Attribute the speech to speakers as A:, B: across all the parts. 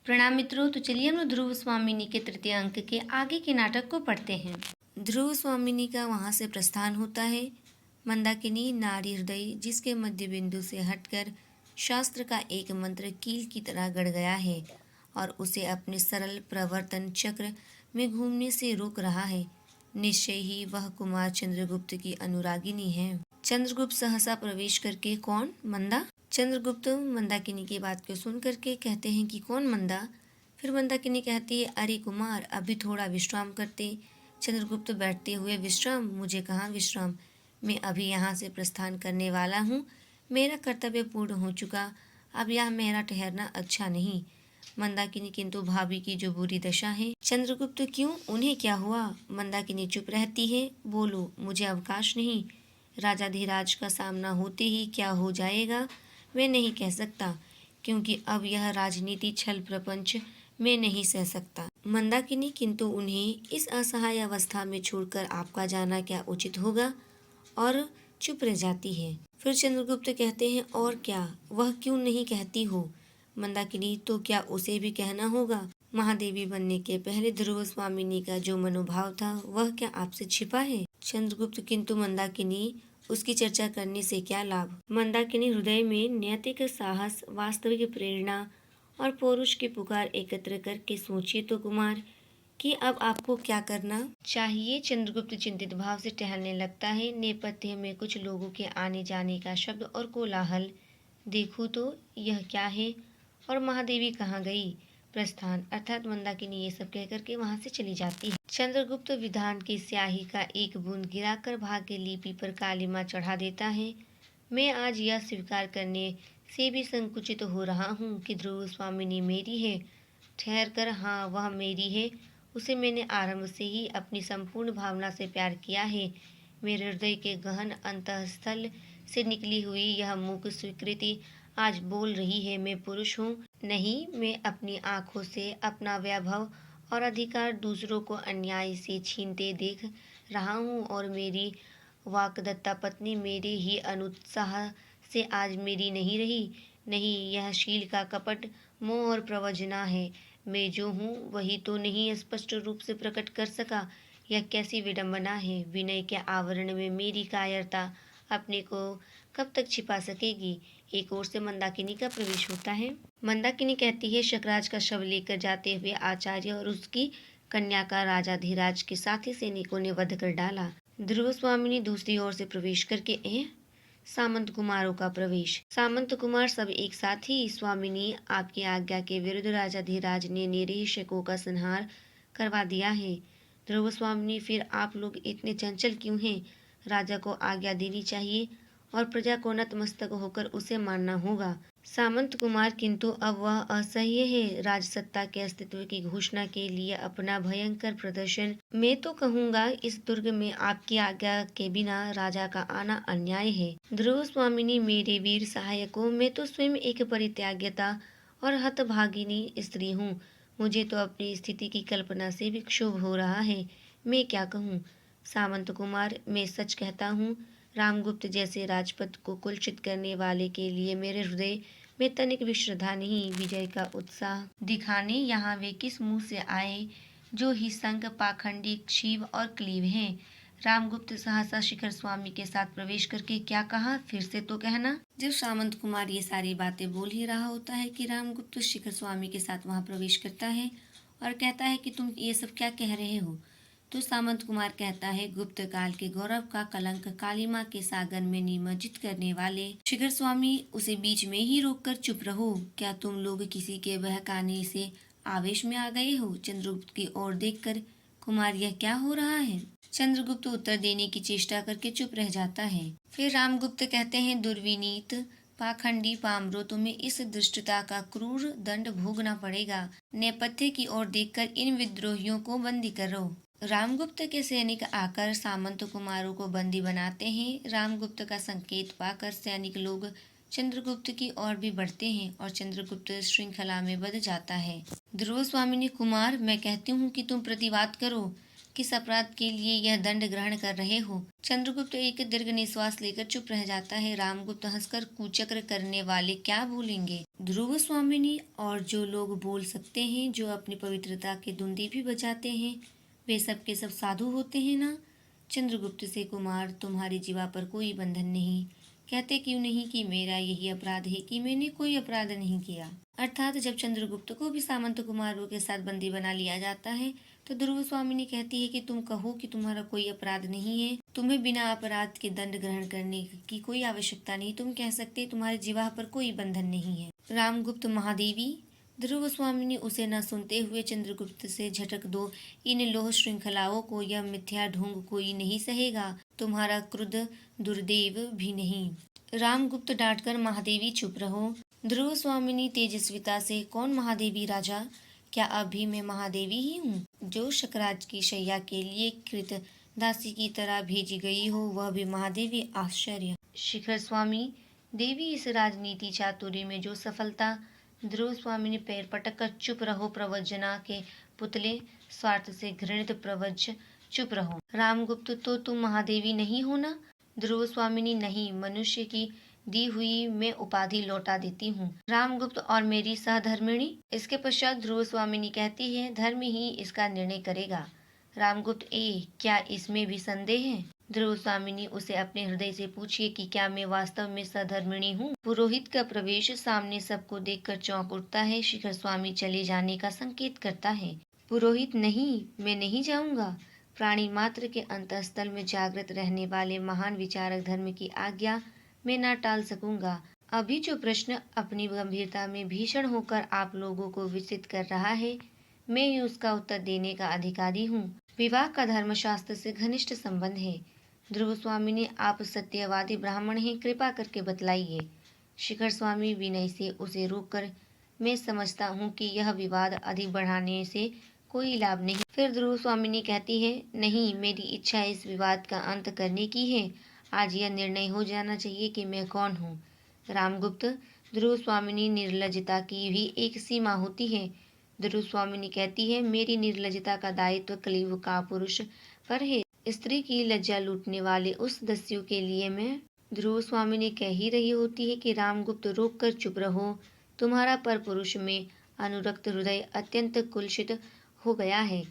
A: प्रणाम मित्रों। तो चलिए हम लोग ध्रुव स्वामिनी के तृतीय अंक के आगे के नाटक को पढ़ते हैं। ध्रुव स्वामिनी का वहां से प्रस्थान होता है। मंदाकिनी नारी हृदय जिसके मध्य बिंदु से हटकर शास्त्र का एक मंत्र कील की तरह गड़ गया है और उसे अपने सरल प्रवर्तन चक्र में घूमने से रोक रहा है, निश्चय ही वह कुमार चंद्रगुप्त की अनुरागिनी है। चंद्रगुप्त सहसा प्रवेश करके, कौन? मंदा? चंद्रगुप्त मंदाकिनी की बात को सुन करके कहते हैं कि कौन मंदा? फिर मंदाकिनी कहती है, अरे कुमार, अभी थोड़ा विश्राम करते। चंद्रगुप्त बैठते हुए, विश्राम? मुझे कहाँ विश्राम, मैं अभी यहाँ से प्रस्थान करने वाला हूँ। मेरा कर्तव्य पूर्ण हो चुका, अब यह मेरा ठहरना अच्छा नहीं। मंदाकिनी, किंतु भाभी की जो बुरी दशा है। चंद्रगुप्त, क्यों, उन्हें क्या हुआ? मंदाकिनी चुप रहती है। बोलो, मुझे अवकाश नहीं। राजाधिराज का सामना होते ही क्या हो जाएगा मैं नहीं कह सकता, क्योंकि अब यह राजनीति छल प्रपंच मैं नहीं सह सकता। मंदाकिनी, किंतु उन्हें इस असहाय अवस्था में छोड़कर आपका जाना क्या उचित होगा? और चुप रह जाती है। फिर चंद्रगुप्त कहते हैं, और क्या, वह क्यों नहीं कहती हो? मंदाकिनी, तो क्या उसे भी कहना होगा? महादेवी बनने के पहले ध्रुव स्वामिनी का जो मनोभाव था वह क्या आपसे छिपा है? चंद्रगुप्त, किंतु मंदाकिनी, उसकी चर्चा करने से क्या लाभ? मंदाकिनी, हृदय में नैतिक साहस, वास्तविक प्रेरणा और पौरुष की पुकार एकत्र करके सोचिए तो कुमार, कि अब आपको क्या करना चाहिए। चंद्रगुप्त चिंतित भाव से टहलने लगता है। नेपथ्य में कुछ लोगों के आने जाने का शब्द और कोलाहल। देखूं तो यह क्या है, और महादेवी कहाँ गई? प्रस्थान अर्थात मंदाकिनी ये सब कह करके वहां से चली जाती है। चंद्रगुप्त विधान की स्याही का एक बूंद गिराकर भाग्य लिपि पर कालिमा चढ़ा देता है। मैं आज यह स्वीकार करने से भी संकुचित हो रहा हूँ कि ध्रुव स्वामिनी मेरी है। ठहर कर, हाँ, वह मेरी है। उसे मैंने आरंभ से ही अपनी संपूर्ण भावना से प्यार किया है। मेरे हृदय के गहन अंतःस्थल से निकली हुई यह मूक स्वीकृति आज बोल रही है, मैं पुरुष हूँ। नहीं, मैं अपनी आंखों से अपना वैभव और अधिकार दूसरों को अन्याय से छीनते देख रहा हूँ, और मेरी वाक्दत्ता पत्नी मेरे ही अनुत्साह से आज मेरी नहीं रही। नहीं, यह शील का कपट, मोह और प्रवंचना है। मैं जो हूँ वही तो नहीं स्पष्ट रूप से प्रकट कर सका। यह कैसी विडंबना है। विनय के आवरण में मेरी कायरता अपने को कब तक छिपा सकेगी। एक ओर से मंदाकिनी का प्रवेश होता है। मंदाकिनी कहती है, शकराज का शव लेकर जाते हुए आचार्य और उसकी कन्या का राजाधिराज के साथी सैनिकों ने वध कर डाला। ध्रुव स्वामिनी दूसरी ओर से प्रवेश करके, सामंत कुमारों का प्रवेश। सामंत कुमार सब एक साथ ही। स्वामिनी, आपकी आज्ञा के विरुद्ध राजाधिराज ने निरीक्षकों का संहार करवा दिया है। ध्रुव स्वामिनी, फिर आप लोग इतने चंचल क्यों हैं? राजा को आज्ञा देनी चाहिए और प्रजा को नतमस्तक होकर उसे मानना होगा। सामंत कुमार, किंतु अब वह असह्य है। राजसत्ता के अस्तित्व की घोषणा के लिए अपना भयंकर प्रदर्शन। मैं तो कहूँगा, इस दुर्ग में आपकी आज्ञा के बिना राजा का आना अन्याय है। ध्रुव स्वामिनी, मेरे वीर सहायकों, मैं तो स्वयं एक परित्याग्यता और हतभागिनी स्त्री हूँ। मुझे तो अपनी स्थिति की कल्पना से भी क्षोभ हो रहा है। मैं क्या कहूँ? सामंत कुमार, मैं सच कहता हूँ, रामगुप्त जैसे राजपद को कुलचित करने वाले के लिए मेरे हृदय में तनिक भी श्रद्धा नहीं। विजय का उत्साह दिखाने यहाँ वे किस मुंह से आए, जो ही संग पाखंडी, क्षीव और क्लीव हैं। रामगुप्त सहसा शिखर स्वामी के साथ प्रवेश करके क्या कहा, फिर से तो कहना। जब सामंत कुमार ये सारी बातें बोल ही रहा होता है कि रामगुप्त शिखर स्वामी के साथ वहां प्रवेश करता है और कहता है कि तुम ये सब क्या कह रहे हो, तो सामंत कुमार कहता है, गुप्त काल के गौरव का कलंक कालिमा के सागर में निमज्जित करने वाले शिखर स्वामी, उसे बीच में ही रोककर चुप रहो। क्या तुम लोग किसी के बहकाने से आवेश में आ गए हो? चंद्रगुप्त की ओर देखकर, कुमार, यह क्या हो रहा है? चंद्रगुप्त उत्तर देने की चेष्टा करके चुप रह जाता है। फिर रामगुप्त कहते हैं, दुर्विनीत पाखंडी पामरो, तुम्हें इस दुष्टता का क्रूर दंड भोगना पड़ेगा। नेपथ्य की ओर देखकर इन विद्रोहियों को बंदी करो। रामगुप्त के सैनिक आकर सामंत कुमारों को बंदी बनाते हैं। रामगुप्त का संकेत पाकर सैनिक लोग चंद्रगुप्त की ओर भी बढ़ते हैं और चंद्रगुप्त श्रृंखला में बंध जाता है। ध्रुव स्वामिनी, कुमार, मैं कहती हूँ कि तुम प्रतिवाद करो। किस अपराध के लिए यह दंड ग्रहण कर रहे हो? चंद्रगुप्त एक दीर्घ निश्वास लेकर चुप रह जाता है। रामगुप्त हंसकर कुचक्र करने वाले क्या बोलेंगे? ध्रुव स्वामिनी और जो लोग बोल सकते हैं, जो अपनी पवित्रता के धुंदी भी बजाते हैं, वे सब के सब साधु होते हैं ना? चंद्रगुप्त से कुमार, तुम्हारी जीवा पर कोई बंधन नहीं। कहते क्यों नहीं कि मेरा यही अपराध है कि मैंने कोई अपराध नहीं किया। अर्थात जब चंद्रगुप्त को भी सामंत कुमारों के साथ बंदी बना लिया जाता है तो ध्रुव स्वामिनी कहती है कि तुम कहो कि तुम्हारा कोई अपराध नहीं है, तुम्हें बिना अपराध के दंड ग्रहण करने की कोई आवश्यकता नहीं। तुम कह सकते तुम्हारे जीवा पर कोई बंधन नहीं है। रामगुप्त महादेवी, ध्रुव स्वामिनी उसे न सुनते हुए चंद्रगुप्त से झटक दो। इन लोह श्रृंखलाओं को यह मिथ्या ढोंग कोई नहीं सहेगा, तुम्हारा क्रुद्ध दुर्देव भी नहीं। रामगुप्त डांटकर, महादेवी चुप रहो। ध्रुव स्वामिनी तेजस्विता से, कौन महादेवी राजा? क्या अभी मैं महादेवी ही हूँ जो शकराज की शैया के लिए कृत दासी की तरह भेजी गई हो, वह भी महादेवी? आश्चर्य। शिखर स्वामी देवी, इस राजनीति चातुर्य में जो सफलता। ध्रुव स्वामी ने पैर पटक कर, चुप रहो प्रवचना के पुतले, स्वार्थ से घृणित प्रवच, चुप रहो। रामगुप्त, तो तुम महादेवी नहीं हो ना? ध्रुव स्वामिनी, नहीं, मनुष्य की दी हुई मैं उपाधि लौटा देती हूँ। रामगुप्त, और मेरी सहधर्मिणी? इसके पश्चात ध्रुव स्वामिनी कहती है, धर्म ही इसका निर्णय करेगा। रामगुप्त, क्या इसमें भी संदेह है? ध्रुव स्वामिनी, उसे अपने हृदय से पूछिए कि क्या मैं वास्तव में सधर्मिणी हूँ। पुरोहित का प्रवेश सामने सबको देखकर चौंक उठता है। शिखर स्वामी चले जाने का संकेत करता है। पुरोहित, नहीं, मैं नहीं जाऊंगा। प्राणी मात्र के अंतःस्थल में जागृत रहने वाले महान विचारक धर्म की आज्ञा मैं न टाल सकूंगा। अभी जो प्रश्न अपनी गंभीरता में भीषण होकर आप लोगों को विचलित कर रहा है, मैं ही उसका उत्तर देने का अधिकारी हूँ। विवाह का धर्मशास्त्र से घनिष्ठ संबंध है। ध्रुव स्वामी ने, आप सत्यवादी ब्राह्मण हैं, कृपा करके बतलाइए। शिखर स्वामी विनय से उसे रोककर, मैं समझता हूँ कि यह विवाद अधिक बढ़ाने से कोई लाभ नहीं। फिर ध्रुव स्वामिनी कहती है, नहीं, मेरी इच्छा इस विवाद का अंत करने की है। आज यह निर्णय हो जाना चाहिए कि मैं कौन हूँ। रामगुप्त, ध्रुव स्वामिनी, निर्लजता की भी एक सीमा होती है। ध्रुव स्वामिनी कहती है, मेरी निर्लजता का दायित्व कलियुग का पुरुष पर है। स्त्री की लज्जा लूटने वाले उस दस्यु के लिए मैं। ध्रुव स्वामिनी कह ही रही होती है कि रामगुप्त रोक कर, चुप रहो, तुम्हारा पर पुरुष में अनुरक्त हृदय अत्यंत कुलसित हो गया है।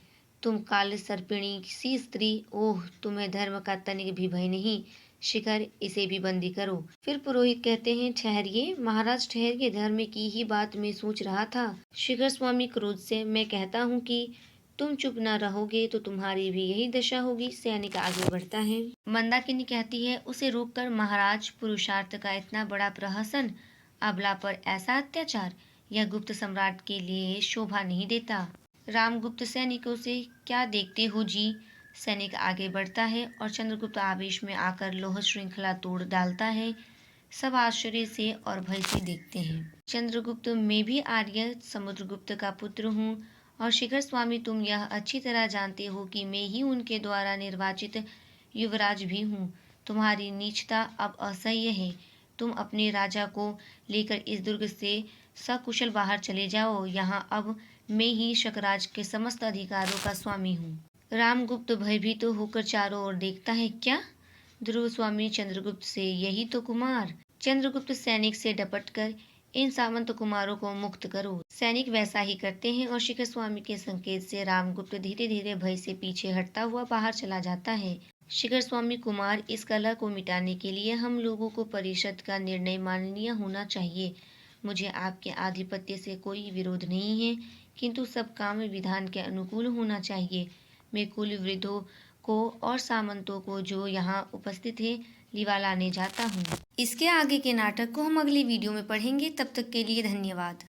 A: तुम काल सर्पिणी सी स्त्री, ओह, तुम्हें धर्म का तनिक भी भय नहीं। शिखर, इसे भी बंदी करो। फिर पुरोहित कहते हैं, ठहरिए महाराज, ठहरिए, धर्म की ही बात मैं सोच रहा था। शिखर स्वामी क्रोध से, मैं कहता हूँ कि तुम चुप न रहोगे तो तुम्हारी भी यही दशा होगी। सैनिक आगे बढ़ता है। मंदाकिनी कहती है, उसे रोककर, महाराज, पुरुषार्थ का इतना बड़ा प्रहसन, अबला पर ऐसा अत्याचार, यह गुप्त सम्राट के लिए शोभा नहीं देता। रामगुप्त सैनिकों से, क्या देखते हो जी? सैनिक आगे बढ़ता है और चंद्रगुप्त आवेश में आकर लोह श्रृंखला तोड़ डालता है। सब आश्चर्य से और भय से देखते हैं। चंद्रगुप्त, मैं भी आर्य समुद्रगुप्त का पुत्र हूँ, और शिखर स्वामी, तुम यह अच्छी तरह जानते हो कि मैं ही उनके द्वारा निर्वाचित युवराज भी हूँ। तुम्हारी नीचता अब असह्य है। तुम अपने राजा को लेकर इस दुर्ग से सकुशल बाहर चले जाओ। यहाँ अब मैं ही शकराज के समस्त अधिकारों का स्वामी हूँ। रामगुप्त भयभीत होकर चारों ओर देखता है, क्या? ध्रुव स्वामी चंद्रगुप्त से, यही तो कुमार। चंद्रगुप्त सैनिक से डपटकर, इन सामंत कुमारों को मुक्त करो। सैनिक वैसा ही करते हैं और शिखर स्वामी के संकेत से रामगुप्त धीरे धीरे भय से पीछे हटता हुआ बाहर चला जाता है। शिखर स्वामी, कुमार, इस कलह को मिटाने के लिए हम लोगों को परिषद का निर्णय माननीय होना चाहिए। मुझे आपके आधिपत्य से कोई विरोध नहीं है, किंतु सब काम विधान के अनुकूल होना चाहिए। मैं कुल वृद्धों को और सामंतों को जो यहाँ उपस्थित है लिवा लाने जाता हूँ। इसके आगे के नाटक को हम अगली वीडियो में पढ़ेंगे। तब तक के लिए धन्यवाद।